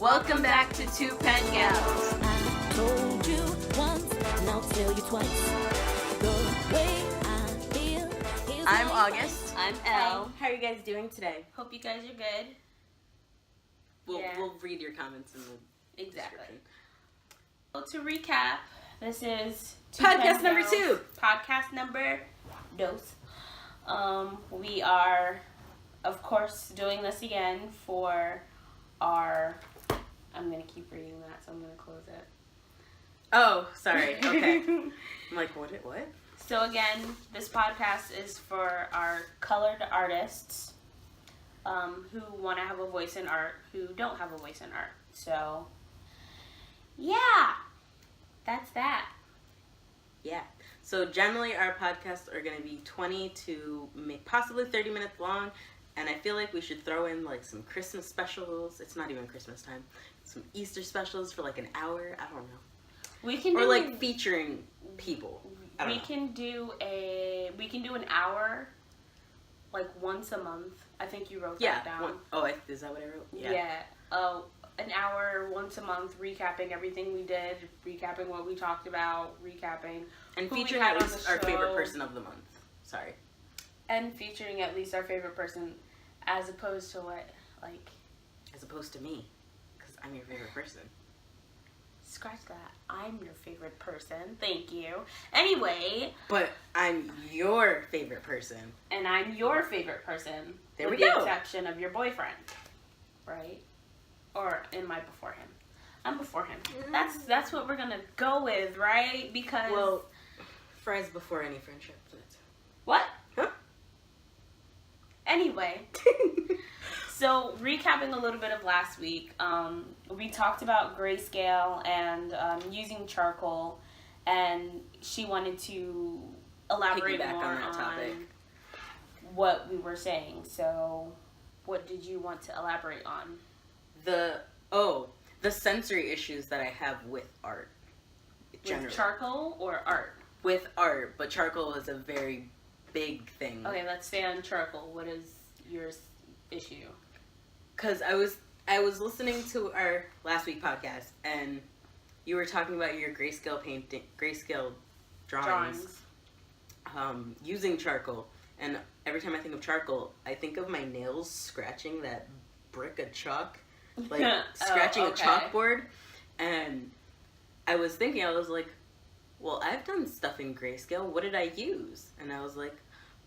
Welcome back to 2PENGALS. I told you once, and I'll tell you twice. The way I feel is I'm like August. I'm Elle. How are you guys doing today? Hope you guys are good. We'll read your comments in the Exactly. description. Well, to recap, this is Podcast 2PENGALS. number 2. Podcast number 2. We are, of course, doing this again for our... I'm going to keep reading that, so I'm going to close it. Oh, sorry. Okay. I'm like, what? So again, this podcast is for our colored artists who want to have a voice in art, who don't have a voice in art. So, yeah, that's that. Yeah. So generally our podcasts are going to be 20 to possibly 30 minutes long. And I feel like we should throw in like some Christmas specials. It's not even Christmas time. Some Easter specials for like an hour. I don't know. We can Or do like featuring people. I don't we know. can do an hour, like once a month. I think you wrote that down. Is that what I wrote? Yeah. An hour once a month, recapping everything we did, recapping what we talked about, recapping And who we featuring had at on least the our favorite show. person of the month. Sorry. And featuring at least our favorite person, as opposed to what, like... As opposed to me. Because I'm your favorite person. Scratch that. I'm your favorite person. Thank you. Anyway. But I'm your favorite person. And I'm your favorite person. There with we the go. exception of your boyfriend. Right? Or am I before him? I'm before him. That's what we're gonna go with, right? Because... Well, fries before any friendship. What? Huh? Anyway. So, recapping a little bit of last week, we talked about grayscale and using charcoal, and she wanted to elaborate Piggyback more on that topic. what we were saying. So, what did you want to elaborate on? The sensory issues that I have with art. Generally. With charcoal or art? With art, but charcoal is a very big thing. Okay, let's stay on charcoal. What is your issue? Because I was listening to our last week podcast, and you were talking about your grayscale drawings. Using charcoal. And every time I think of charcoal, I think of my nails scratching that brick of chalk, like scratching a chalkboard. And I was thinking, I was like, well, I've done stuff in grayscale. What did I use? And I was like,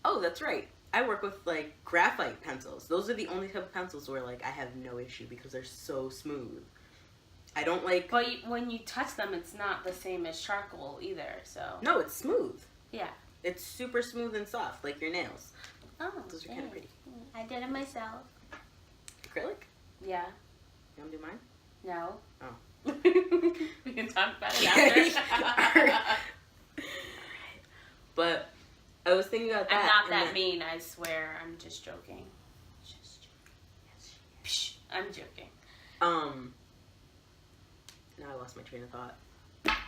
oh, that's right. I work with like graphite pencils. Those are the only type of pencils where like I have no issue because they're so smooth. I don't like. But when you touch them, it's not the same as charcoal either. So No, it's smooth. yeah. It's super smooth and soft, like your nails. Oh, Those are kind of pretty. I did it myself. Acrylic? Yeah. You want to do mine? No. Oh. We can talk about it after. Alright. But I was thinking about that. I'm not and that then- mean, I swear. I'm just joking. Psh, I'm joking. Now I lost my train of thought.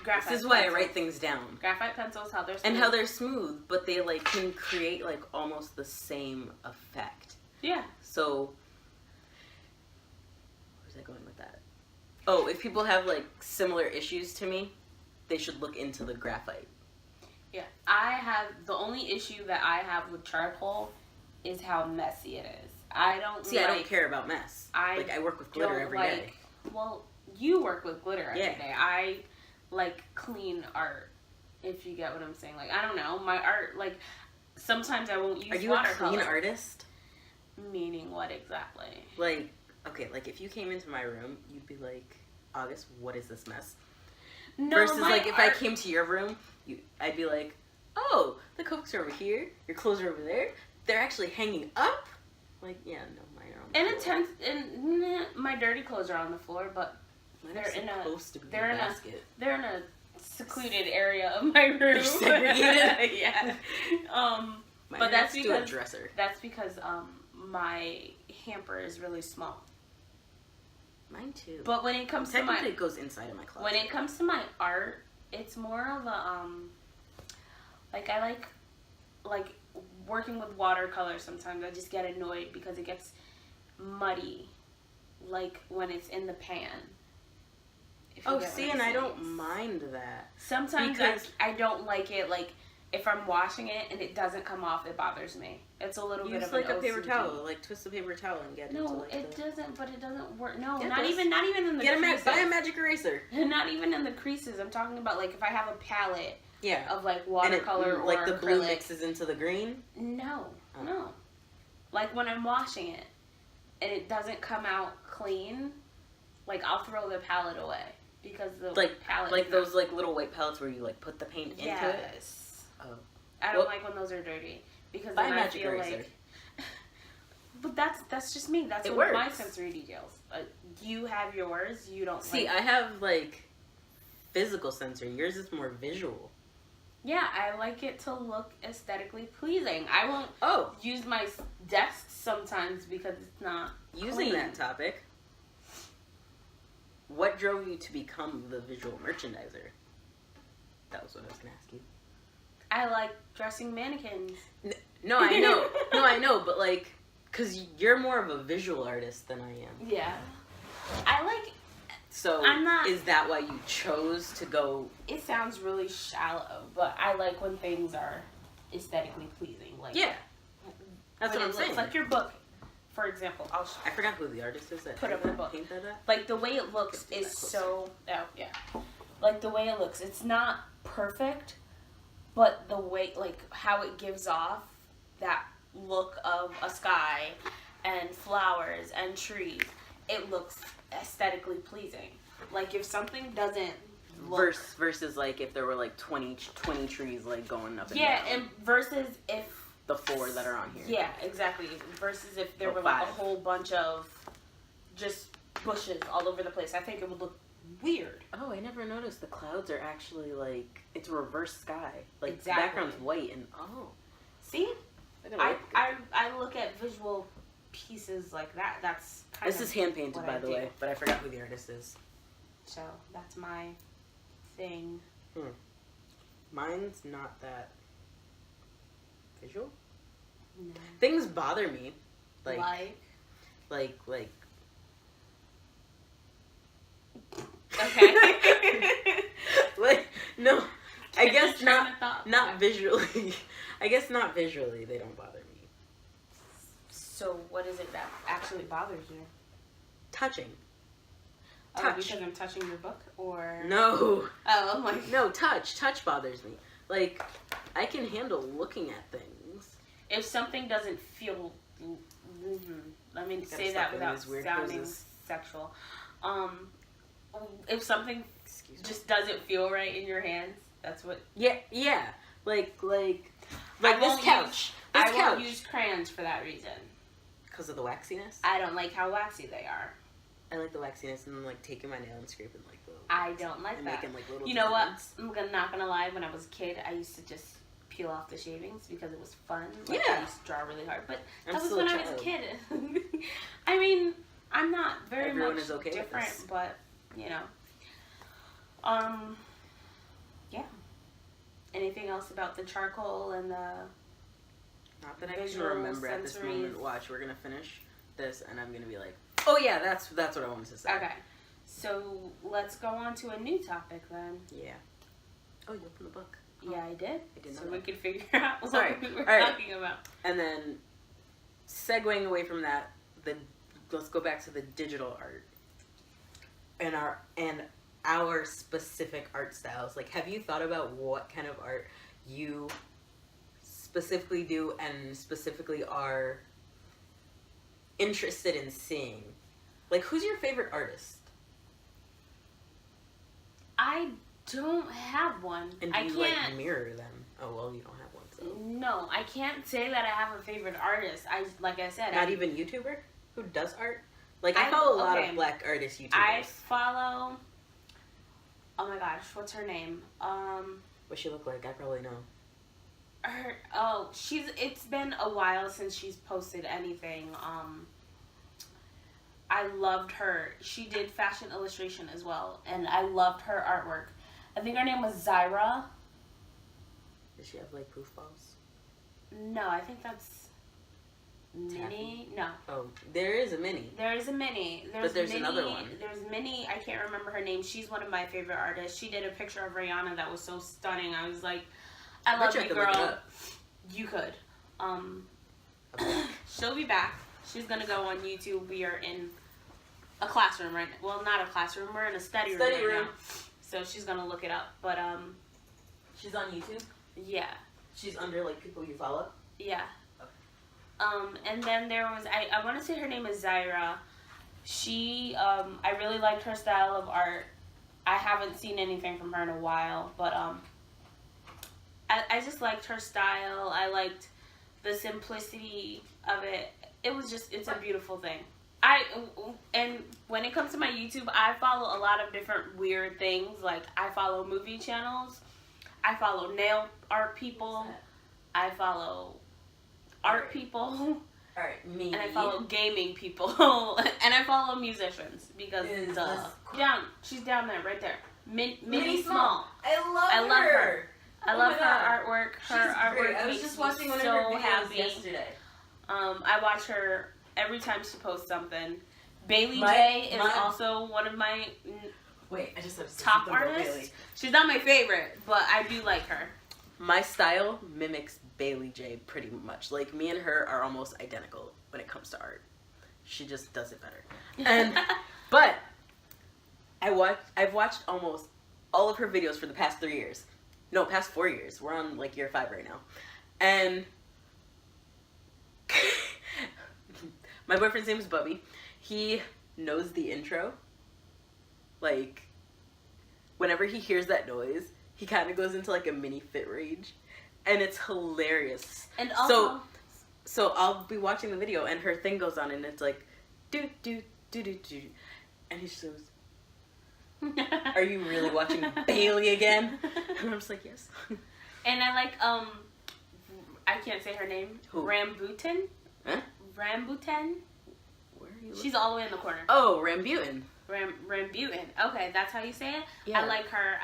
Graphite This is why I pencils. wait things down. Graphite pencils, how they're smooth. And how they're smooth, but they like can create like almost the same effect. Yeah. So, where's I going with that? Oh, if people have like similar issues to me, they should look into the graphite. Yeah. The only issue that I have with charcoal is how messy it is. I don't I don't care about mess. I work with glitter every day. Well, you work with glitter every Yeah. day. I like clean art, if you get what I'm saying. Like, I don't know, my art, like, sometimes I won't use Are you watercolor. a clean artist? Meaning what exactly? Like, okay, like if you came into my room, you'd be like, August, what is this mess? No, Versus my like if art, I came to your room, I'd be like, oh, the Cokes are over here, your clothes are over there, they're actually hanging up? Like, yeah, no, mine are on the floor. my dirty clothes are on the floor, but Mine they're are in a- supposed to be they're in a in a- basket. they're in a secluded area of my room. They're segregated? Yeah. Mine But are that's next to a because dresser. that's because my hamper is really small. Mine too. But when it comes to Technically, my it goes inside of my closet. when it comes to my art, it's more of a like I like working with watercolor. Sometimes I just get annoyed because it gets muddy like when it's in the pan. Oh, see, and I don't mind that. Sometimes I don't like it, like, if I'm washing it and it doesn't come off, it bothers me. It's a little bit of like an a paper OCD. towel, like twist the paper towel and get it. No, it doesn't. But it doesn't work. No, Yeah, not even in the creases. Buy a magic eraser. Not even in the creases. I'm talking about like if I have a palette. Yeah. Of like watercolor or like the acrylic. blue mixes into the green. No, no. Like when I'm washing it and it doesn't come out clean, like I'll throw the palette away because the palette. Like those like little white pellets where you like put the paint into it. Yes. Oh. I don't like when those are dirty because then I feel like. But that's just me. That's one of my sensory details. You have yours. You don't. See, I have like physical sensory. Yours is more visual. Yeah, I like it to look aesthetically pleasing. I won't use my desk sometimes because it's not using that topic. What drove you to become the visual merchandiser? That was what I was going to ask you. I like dressing mannequins. No, I know. No, I know, but like, because you're more of a visual artist than I am. Yeah. I like... So, is that why you chose to go... It sounds really shallow, but I like when things are aesthetically pleasing. Like, yeah. That's what I'm saying. Like your book, for example. I forgot who the artist is that put up the book. Painted that? Like, the way it looks is so... Oh, yeah. Like, the way it looks, it's not perfect, but the way, like, how it gives off that look of a sky and flowers and trees, it looks aesthetically pleasing. Like, if something doesn't look... Versus, like, if there were, like, 20 trees, like, going up and down. Yeah, and versus if... The 4 that are on here. Yeah, exactly. Versus if there were, like, a whole bunch of just bushes all over the place. I think it would look weird. Oh, I never noticed the clouds are actually, like, it's a reverse sky. Like, exactly. The background's white and, See? I look at visual pieces like that. That's kind This is hand-painted, by the way, but I forgot who the artist is. So, that's my thing. Mine's not that visual. No. Things bother me. Like... Okay. Like, no, I guess not visually. I guess not visually, they don't bother me. So what is it that actually bothers you? Touching. Oh, because I'm touching your book, or... No. Oh, I'm like... No, touch. Touch bothers me. Like, I can handle looking at things. If something doesn't feel... Let me say that without sounding sexual. If something just doesn't feel right in your hands, that's what... Yeah. Like this couch. I won't use crayons for that reason. Because of the waxiness? I don't like how waxy they are. I like the waxiness and then, like, taking my nail and scraping, like, the... I don't like that. Making, like, little you know what? I'm not gonna lie. When I was a kid, I used to just peel off the shavings because it was fun. Like, I used to draw really hard. But that was when I was a kid. I mean, I'm not very much different, but, you know. Yeah. Anything else about the charcoal and the... Not that I can remember at this moment. Watch, we're gonna finish this, and I'm gonna be like, oh yeah, that's what I wanted to say. Okay. So, let's go on to a new topic then. Yeah. Oh, you opened the book. Oh. Yeah, I did. I didn't know so that. we could figure out what we were talking about. And then, segueing away from that, let's go back to the digital art. And our specific art styles. Like, have you thought about what kind of art you specifically do and specifically are interested in seeing? Like, who's your favorite artist? I don't have one. And do you like mirror them? Oh, well, you don't have one, so. No, I can't say that I have a favorite artist. Like I said, not even YouTuber who does art. Like, I follow a lot of black artist YouTubers. I follow. Oh my gosh, what's her name? What's she look like? I probably know. It's been a while since she's posted anything. I loved her. She did fashion illustration as well, and I loved her artwork. I think her name was Zyra. Does she have, like, poof balls? No, I think that's... Minnie? No. Oh, there is a Minnie. There is a Minnie. But there's Minnie, another one. There's Minnie. I can't remember her name. She's one of my favorite artists. She did a picture of Rihanna that was so stunning. I was like, I love you, girl. You could. She'll be back. She's gonna go on YouTube. We are in a classroom right now. Well, not a classroom. We're in a study room right now. So she's gonna look it up. But she's on YouTube. Yeah. She's under like people you follow. Yeah. And then there was, I want to say her name is Zyra. She, I really liked her style of art. I haven't seen anything from her in a while, but I just liked her style. I liked the simplicity of it. It was just, it's a beautiful thing. And when it comes to my YouTube, I follow a lot of different weird things. Like, I follow movie channels. I follow nail art people. I follow art people. Alright, me. And I follow gaming people. And I follow musicians because she's down there, right there. Minne Smalls. I love her. I love her artwork. Her artwork. I was just watching one of her videos yesterday. I watch her every time she posts something. Baylee Jae is also one of my top artists. She's not my favorite, but I do like her. My style mimics Baylee Jae pretty much. Like, me and her are almost identical when it comes to art. She just does it better. And but I've watched almost all of her videos for the past 3 years. No, past 4 years. We're on like year 5 right now. And my boyfriend's name is Bubby. He knows the intro. Like, whenever he hears that noise, he kind of goes into like a mini fit rage, and it's hilarious. And also, so I'll be watching the video, and her thing goes on, and it's like, do do do do do, and he just goes, "Are you really watching Baylee again?" And I'm just like, "Yes." And I like I can't say her name. Who? Rambutan. Huh? Rambutan. Where are you? She's all the way in the corner. Oh, Rambutan. Rambutan. Okay, that's how you say it. Yeah. I like her.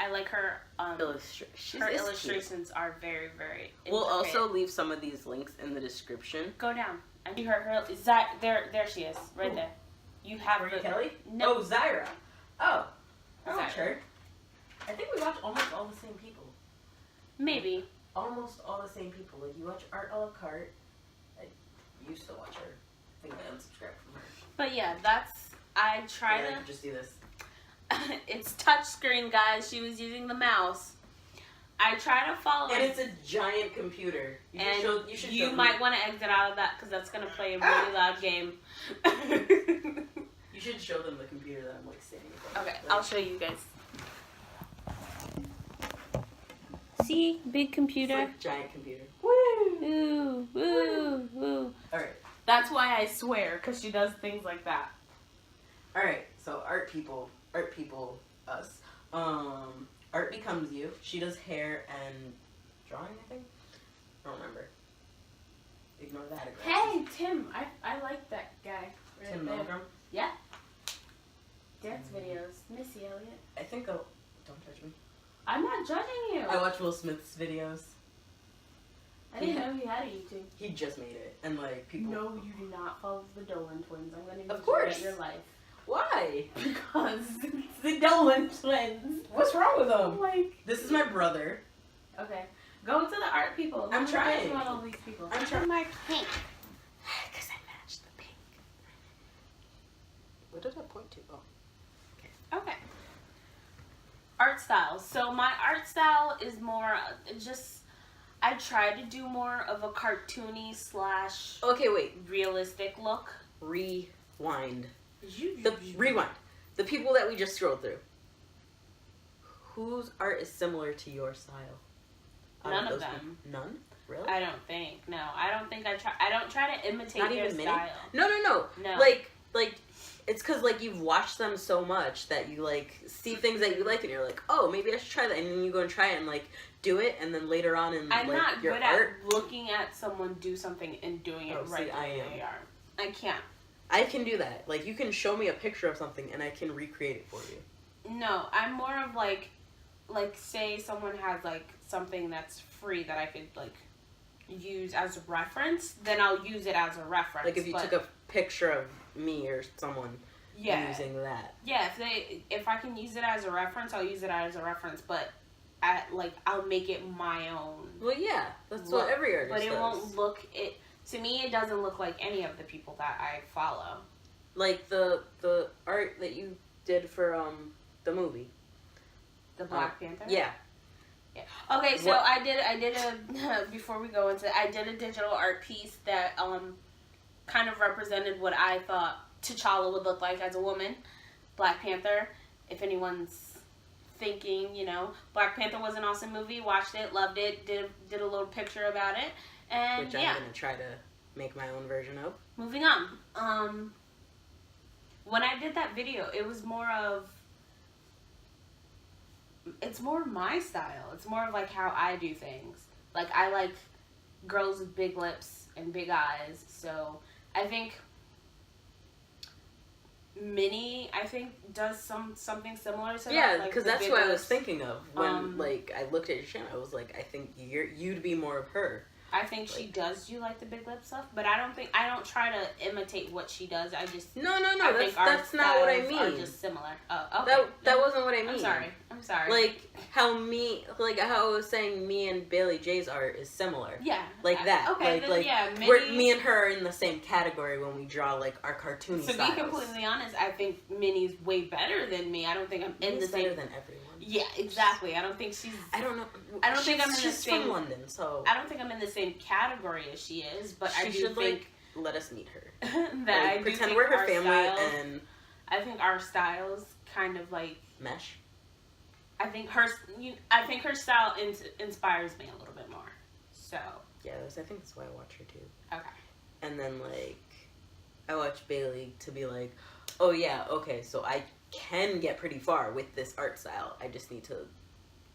Her illustrations illustrations are very, very. We'll also leave some of these links in the description. Go down. I see her. There she is, right there. You have Marie Kelly? No. Oh, Zyra. Oh, I watch Zyra. her. I think we watch almost all the same people. Maybe. Almost all the same people. Like, you watch Art a la carte. I used to watch her. I think I unsubscribed from her. But yeah, I try to. I could just do this. It's touchscreen, guys. She was using the mouse. I try to follow. And it's a giant computer. You might want to exit out of that because that's gonna play a really loud game. You should show them the computer that I'm like standing in front of. Okay, I'll show you guys. See, big computer. It's like a giant computer. Woo, woo, woo. All right. That's why I swear, because she does things like that. All right. So art people, us. Art becomes you. She does hair and drawing, I think. I don't remember. Ignore that. Hey, Tim. I like that guy. Right Tim there. Milgram. Yeah. Dance videos. Missy Elliott. I think don't judge me. I'm not judging you. I watch Will Smith's videos. I didn't know he had a YouTube. He just made it, and like people. No, you do not follow the Dolan twins. I'm gonna Of course. your life. Why? Because it's the Dolan twins. What's wrong with them? Like, this is my brother. Okay, go to the art people. I'm trying. About all these people. I'm trying. My pink. Because I matched the pink. What did I point to? Oh. Okay. Art styles. So my art style is more just. I try to do more of a cartoony / Okay, wait. realistic look. Rewind. Rewind. The people that we just scrolled through. Whose art is similar to your style? None of them. None? Really? I don't think. No, I don't think I try. I don't try to imitate Not their even Minnie? style. No. No. Like it's because like you've watched them so much that you like see things that you like and you're like, oh, maybe I should try that, and then you go and try it and like do it, and then later on in I'm like not your good art, at looking at someone do something and doing it right the way they are. I can't. I can do that. Like, you can show me a picture of something and I can recreate it for you. No, I'm more of like say someone has like something that's free that I could like use as a reference, then I'll use it as a reference. Like if you took a picture of me or someone using that. Yeah, if I can use it as a reference, I'll use it as a reference, but I'll make it my own. Well, yeah, that's what every artist does. But it won't look, to me, it doesn't look like any of the people that I follow. Like the art that you did for the movie. The Black Panther? Yeah. Yeah. Okay, so I did a before we go into it, I did a digital art piece that kind of represented what I thought T'Challa would look like as a woman. Black Panther. If anyone's thinking, Black Panther was an awesome movie. Watched it, loved it, did a little picture about it, and which I'm gonna try to make my own version of. Moving on. When I did that video, it was more of. It's more my style. It's more of like how I do things. Like I like girls with big lips and big eyes. So I think Minnie, does something similar to that. Yeah, because that's what I was thinking of when I looked at your channel. I was like, I think you'd be more of her. I think she does do like the big lip stuff, but I don't try to imitate what she does. I just no. That's not what I mean. Are just similar. Oh, okay. That wasn't what I mean. I'm sorry. Like how I was saying, me and Baylee Jae's art is similar. Yeah. Like that. Okay. Me and her are in the same category when we draw like our cartoony styles. To be completely honest, I think Minnie's way better than me. I don't think I'm in the same. Better than everyone. Yeah, exactly. I don't think she's. I don't know. I don't think I'm in the she's same. from London, so. I don't think I'm in the same category as she is, but I do think. Let us meet her. That I pretend do we're her think family and. I think our styles kind of like mesh. I think her style inspires me a little bit more. So. Yeah, I think that's why I watch her too. Okay. And then I watch Baylee to be like, oh yeah, okay, so I can get pretty far with this art style. I just need to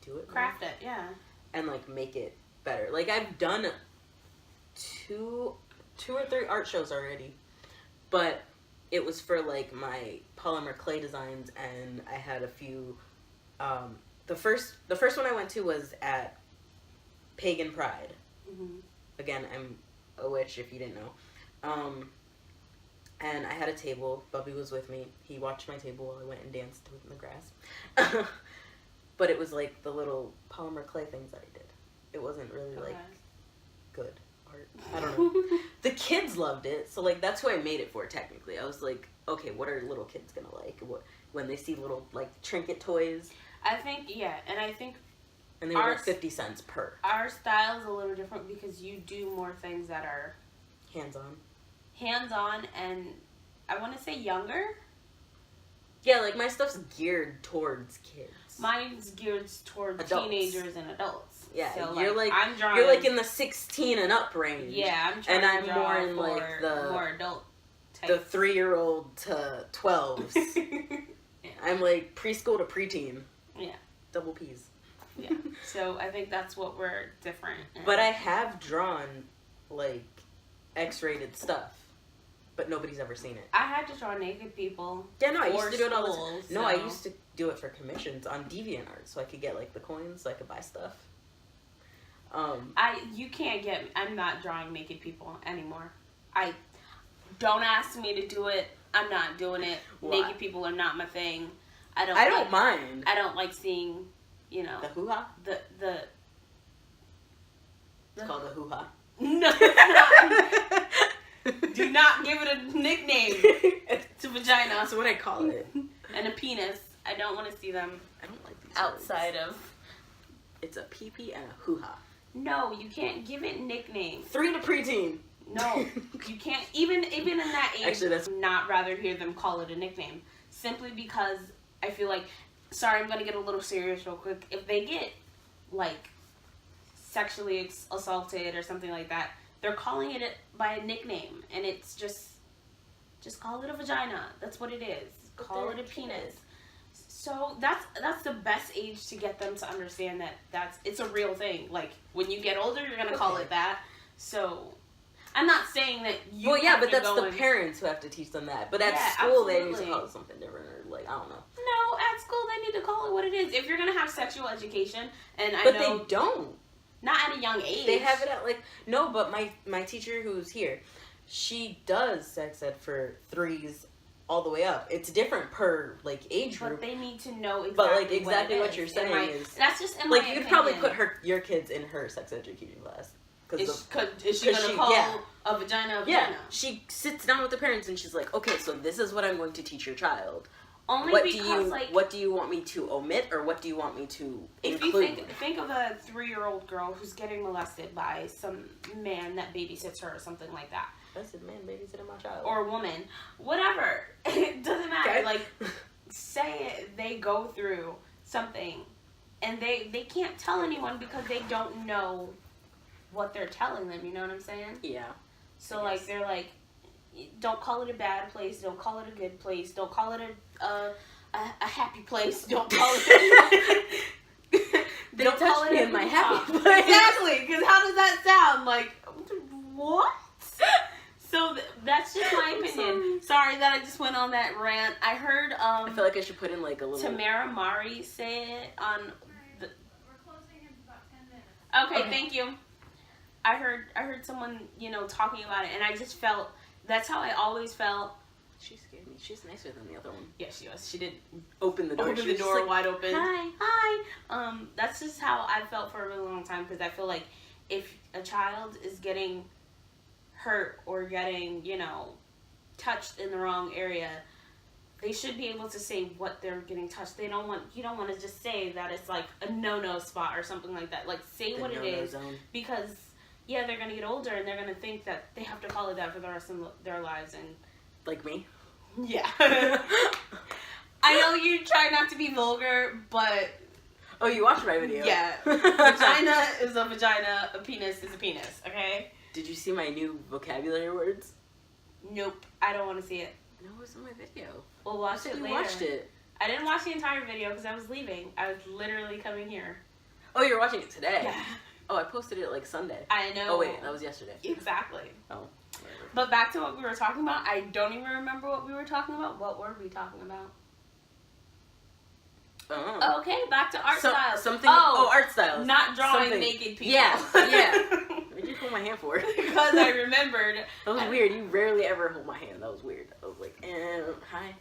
do it. Craft it, yeah. And make it better. I've done two or three art shows already, but it was for my polymer clay designs, and I had a few. The first one I went to was at Pagan Pride. Mm-hmm. Again, I'm a witch if you didn't know. And I had a table. Bubby was with me. He watched my table while I went and danced in the grass. But it was the little polymer clay things that I did. It wasn't really good art. I don't know. The kids loved it, so that's who I made it for technically. I was like, okay, what are little kids gonna like? When they see little trinket toys? I think and they were 50 cents per. Our style is a little different because you do more things that are hands-on, and I want to say younger. Yeah, my stuff's geared towards kids. Mine's geared towards adults. Teenagers and adults. Yeah, so, you're I'm drawing. You're in the 16 and up range. Yeah, I'm trying to draw more in the more adult type. The 3-year-old to 12s. Yeah. I'm preschool to preteen. Yeah. Double P's. Yeah. So I think that's what we're different in. But I have drawn X-rated stuff, but nobody's ever seen it. I had to draw naked people. Yeah, no, I used to do it all the time. So. No, I used to do it for commissions on DeviantArt, so I could get the coins, so I could buy stuff. You can't get. I'm not drawing naked people anymore. Don't ask me to do it. I'm not doing it. Why? Naked people are not my thing. I don't mind. I don't like seeing. The hoo-ha? The It's called the hoo-ha. No, it's not. Do not give it a nickname. It's a vagina. That's what I call it. And a penis. I don't want to see them. I don't like these outside words. of. It's a pee-pee and a hoo-ha. No, you can't give it nicknames. 3 to preteen. No, you can't. Even in that age, actually, that's not rather hear them call it a nickname. Simply because I feel like, sorry, I'm going to get a little serious real quick. If they get, sexually assaulted or something like that, they're calling it by a nickname. And it's just call it a vagina. That's what it is. Call it a penis. So that's the best age to get them to understand that it's a real thing. When you get older, you're going to call it that. So I'm not saying that you. Well, yeah, but that's the parents who have to teach them that. But at school, absolutely. They need to call it something different, or I don't know. No, at school they need to call it what it is. If you're gonna have sexual education, and but they don't. Not at a young age. They have it at, like, no, but my teacher who's here, she does sex ed for 3s all the way up. It's different per, like, age group. But they need to know exactly but, like, exactly what you're saying is... That's just in like, my you could opinion. probably put your kids in her sex education class. Is she going to call a vagina a vagina? Yeah, she sits down with the parents and she's like, okay, so this is what I'm going to teach your child. Only what because, what do you want me to omit, or what do you want me to include? If you think of a 3-year-old girl who's getting molested by some man that babysits her or something like that. I said, man, babysitting my child. Or a woman. Whatever. It doesn't matter. Okay. Like, say they go through something and they can't tell anyone because they don't know what they're telling them. You know what I'm saying? Yeah. So, like, they're like, don't call it a bad place. Don't call it a good place. Don't call it a happy place. Don't call it. Don't call it in my happy place. Exactly. Because how does that sound? Like, what? So that's just my opinion. Sorry that I just went on that rant. I heard. I feel like I should put in like a little. Tamara Mari say it on. We're closing in about 10 minutes. Okay, thank you. I heard someone, talking about it, and I just felt that's how I always felt. She scared me. She's nicer than the other one. Yeah, she was. She did open the door. open the door like, wide open. Hi. That's just how I felt for a really long time, because I feel like if a child is getting hurt or getting, touched in the wrong area, they should be able to say what they're getting touched. You don't want to just say that it's like a no-no spot or something like that. Like, say what it is, because yeah, they're gonna get older and they're gonna think that they have to call it that for the rest of their lives. And like me. Yeah. I know you try not to be vulgar, but oh, you watched my video. Yeah. Vagina is a vagina, a penis is a penis, okay? Did you see my new vocabulary words? Nope. I don't want to see it. No, it was in my video. We'll watch it later. You watched it. I didn't watch the entire video because I was leaving. I was literally coming here. Oh, you're watching it today? Yeah. Oh, I posted it like Sunday. I know. Oh, wait, that was yesterday. Exactly. Oh, whatever. But back to what we were talking about. I don't even remember what we were talking about. What were we talking about? Oh. Okay, back to art styles. Art styles. Not drawing naked people. Yeah. What did you hold my hand for? Because I remembered. That was weird. You rarely ever hold my hand. That was weird. I was like, hi.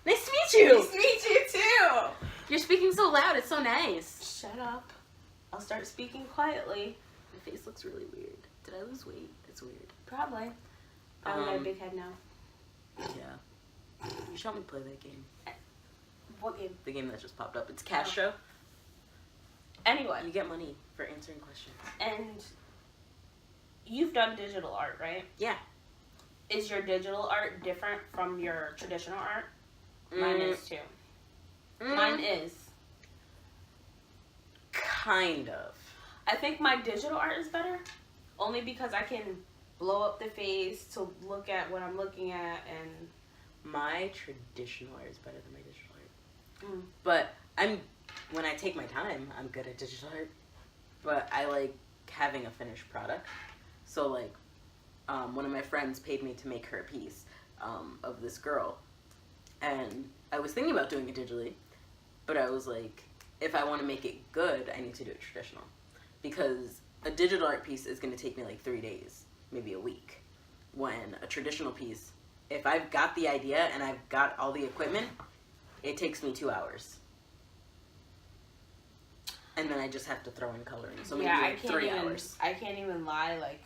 Nice to meet you. Nice to meet you too. You're speaking so loud. It's so nice. Shut up. I'll start speaking quietly. My face looks really weird. Did I lose weight? It's weird. Probably. I got a big head now. Yeah. You should help me play that game. What game? The game that just popped up. It's Castro. Anyway. You get money for answering questions. And you've done digital art, right? Yeah. Is your digital art different from your traditional art? Mine is too. Mine is. Kind of. I think my digital art is better. Only because I can blow up the face to look at what I'm looking at, and my traditional art is better than my digital art. But when I take my time, I'm good at digital art. But I like having a finished product. So like, one of my friends paid me to make her a piece of this girl. And I was thinking about doing it digitally, but I was like, if I want to make it good, I need to do it traditional. Because a digital art piece is going to take me like 3 days, maybe a week. When a traditional piece, if I've got the idea and I've got all the equipment, it takes me 2 hours. And then I just have to throw in coloring. So maybe like 3 hours. I can't even lie. Like,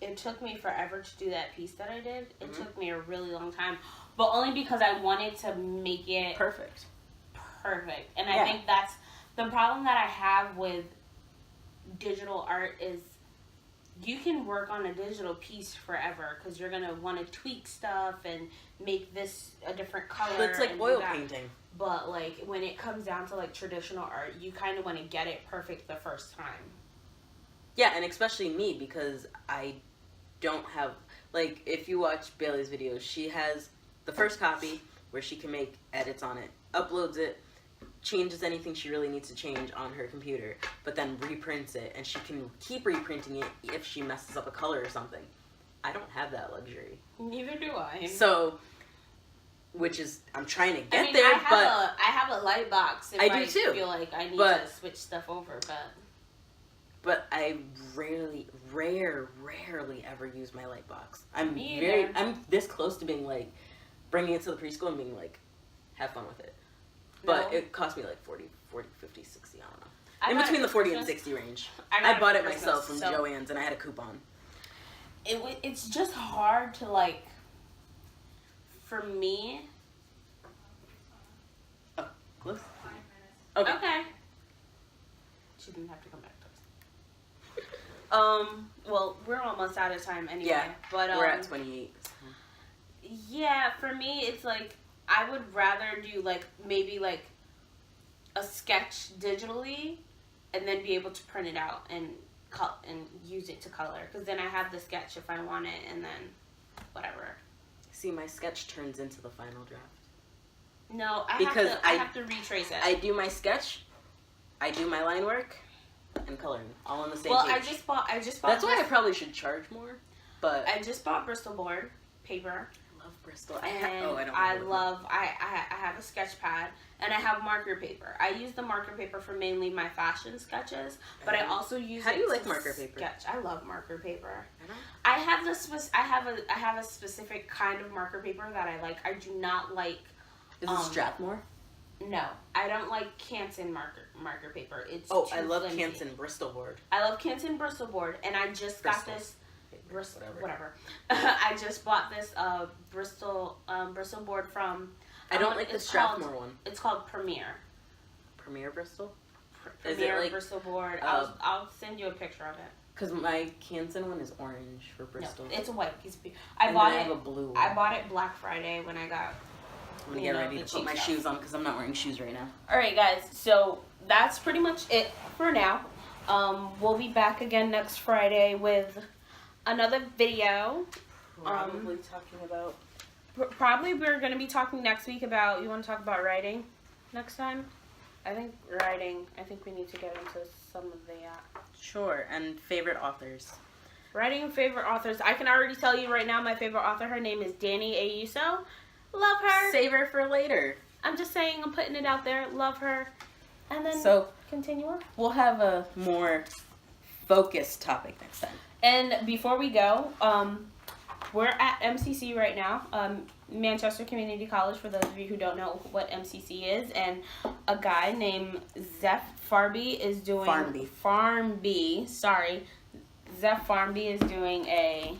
it took me forever to do that piece that I did. It took me a really long time. But only because I wanted to make it perfect. And I think that's the problem that I have with digital art is you can work on a digital piece forever because you're going to want to tweak stuff and make this a different color. But it's like oil painting. But like when it comes down to like traditional art, you kind of want to get it perfect the first time. Yeah, and especially me because I don't have, like, if you watch Baylee's videos, she has the first copy where she can make edits on it, uploads it, changes anything she really needs to change on her computer, but then reprints it, and she can keep reprinting it if she messes up a color or something. I don't have that luxury. Neither do I. So, which is, I'm trying to get there, but I have a light box if I do too. Feel like I need to switch stuff over, but but I rarely ever use my light box. I'm Me either. I'm this close to being like, bringing it to the preschool and being like, have fun with it. But No. it cost me like 40, 50, 60, I don't know. I In got it between for the 40 and Christmas. 60 range. I I bought it for myself from Christmas, so Joann's and I had a coupon. It's just hard to like, for me. Oh, close. 5 minutes. Okay. Okay. She didn't have to come back to us. Well, we're almost out of time anyway. Yeah, but we're at 28. yeah, for me, it's like I would rather do like maybe like a sketch digitally, and then be able to print it out and and use it to color. Because then I have the sketch if I want it, and then whatever. See, my sketch turns into the final draft. No, Because I have to retrace it. I do my sketch, I do my line work, and coloring all on the same well, page. I just bought. That's why I probably should charge more. But I just bought Bristol board paper. I love Bristol. And I have a sketch pad and I have marker paper. I use the marker paper for mainly my fashion sketches, but I also use. How do you like to marker paper? Sketch. I love marker paper. I don't. I have a specific kind of marker paper that I like. I do not like. Is it Strathmore? No, I don't like Canson marker paper. It's Oh, too I love flimsy. Canson Bristol board. I love Canson Bristol board, and I just got this. Bristol, Whatever. I just bought this Bristol board from. I don't like the it's Strathmore called, one. It's called Premier. Premier Bristol? Is it Premier like, Bristol board. I'll send you a picture of it. Because my Canson one is orange for Bristol. No, it's a white piece of paper. I have a blue one. I bought it Black Friday when I got. I'm going to get ready to put my shoes on because I'm not wearing shoes right now. Alright guys, so that's pretty much it for now. We'll be back again next Friday with another video. Probably talking about... Probably we're going to be talking next week about, you want to talk about writing next time? I think we need to get into some of the... Sure, and favorite authors. Writing and favorite authors. I can already tell you right now my favorite author, her name is Dani Ayuso. Love her. Save her for later. I'm just saying, I'm putting it out there. Love her. And then continue on. We'll have a more focused topic next time. And before we go, we're at MCC right now, Manchester Community College, for those of you who don't know what MCC is. And a guy named Zeph Farby is doing... Zeph Farby is doing a...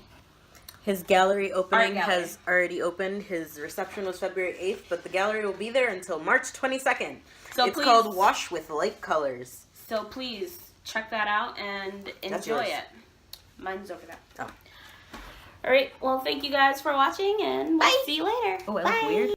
His gallery opening Art gallery. has already opened. His reception was February 8th, but the gallery will be there until March 22nd. So it's please- called Wash with Light Colors. So please check that out and That's enjoy yours. it. Mine's over there. Oh. All right. Well, thank you guys for watching, and we'll see you later. Oh, I Bye. look weird.